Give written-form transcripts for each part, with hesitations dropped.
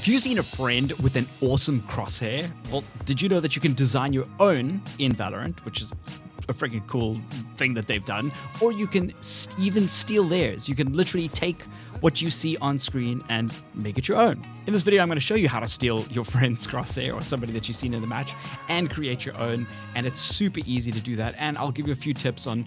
If you've seen a friend with an awesome crosshair, well, did you know that you can design your own in Valorant, which is a freaking cool thing that they've done, or you can even steal theirs. You can literally take what you see on screen and make it your own. In this video, I'm going to show you how to steal your friend's crosshair or somebody that you've seen in the match and create your own, and it's super easy to do that, and I'll give you a few tips on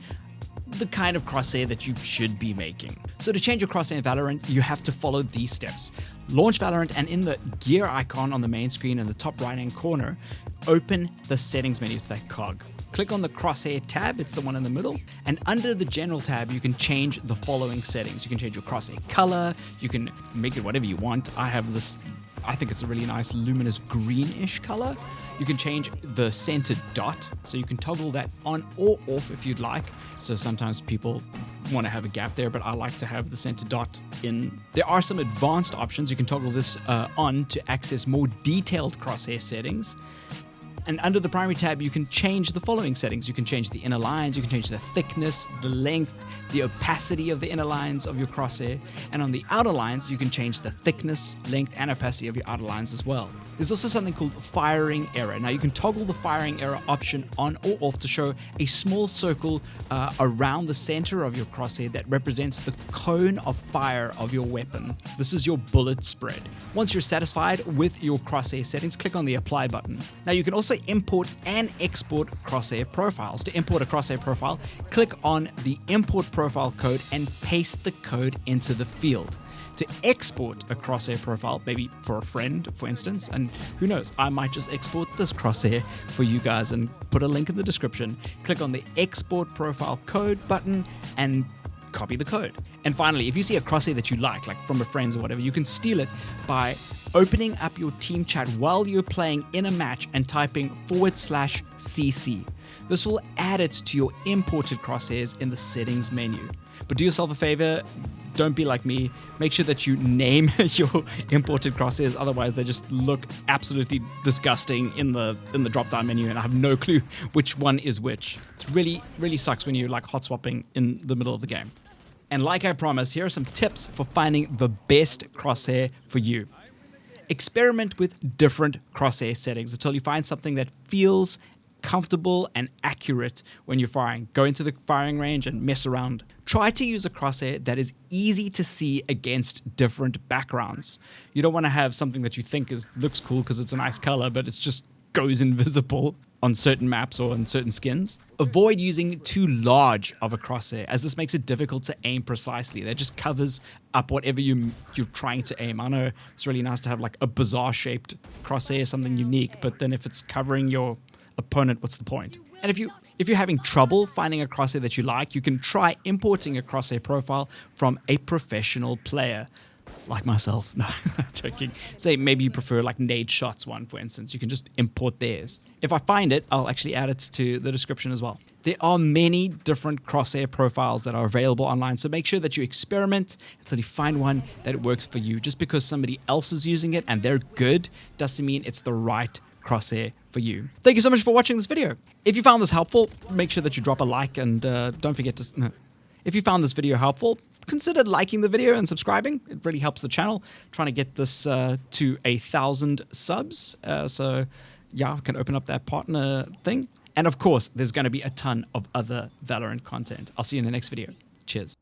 the kind of crosshair that you should be making. So to change your crosshair in Valorant, you have to follow these steps. Launch Valorant, and in the gear icon on the main screen in the top right hand corner, open the settings menu. It's that cog. Click on the crosshair tab, it's the one in the middle, and under the general tab you can change the following settings. You can change your crosshair color, you can make it whatever you want. I have this, I think it's a really nice luminous greenish color. You can change the center dot, so you can toggle that on or off if you'd like. So sometimes people want to have a gap there, but I like to have the center dot in. There are some advanced options. You can toggle this on to access more detailed crosshair settings. And under the primary tab, you can change the following settings. You can change the inner lines, you can change the thickness, the length, the opacity of the inner lines of your crosshair. And on the outer lines, you can change the thickness, length, and opacity of your outer lines as well. There's also something called firing error. Now you can toggle the firing error option on or off to show a small circle around the center of your crosshair that represents the cone of fire of your weapon. This is your bullet spread. Once you're satisfied with your crosshair settings, click on the apply button. Now you can also import and export crosshair profiles. To import a crosshair profile, click on the import profile code and paste the code into the field. To export a crosshair profile, maybe for a friend, for instance, and who knows, I might just export this crosshair for you guys and put a link in the description. Click on the export profile code button and copy the code. And finally, if you see a crosshair that you like from a friend's or whatever, you can steal it by opening up your team chat while you're playing in a match and typing /CC. This will add it to your imported crosshairs in the settings menu. But do yourself a favor, don't be like me. Make sure that you name your imported crosshairs, otherwise they just look absolutely disgusting in the drop-down menu, and I have no clue which one is which. It really sucks when you're like hot swapping in the middle of the game. And like I promised, here are some tips for finding the best crosshair for you. Experiment with different crosshair settings until you find something that feels comfortable and accurate when you're firing. Go into the firing range and mess around. Try to use a crosshair that is easy to see against different backgrounds. You don't want to have something that you think looks cool because it's a nice color, but it just goes invisible on certain maps or on certain skins. Avoid using too large of a crosshair, as this makes it difficult to aim precisely. That just covers up whatever you're trying to aim. I know it's really nice to have like a bizarre shaped crosshair, something unique, but then if it's covering your opponent, what's the point? And if you're having trouble finding a crosshair that you like, you can try importing a crosshair profile from a professional player like myself. No, I'm joking. Say maybe you prefer like Nade Shots one, for instance. You can just import theirs. If I find it, I'll actually add it to the description as well. There are many different crosshair profiles that are available online, so make sure that you experiment until you find one that works for you. Just because somebody else is using it and they're good doesn't mean it's the right crosshair for you. Thank you so much for watching this video. If you found this helpful, make sure that you drop a like, and don't forget to... If you found this video helpful, consider liking the video and subscribing. It really helps the channel. Trying to get this to 1,000 subs. So yeah, I can open up that partner thing. And of course, there's going to be a ton of other Valorant content. I'll see you in the next video. Cheers.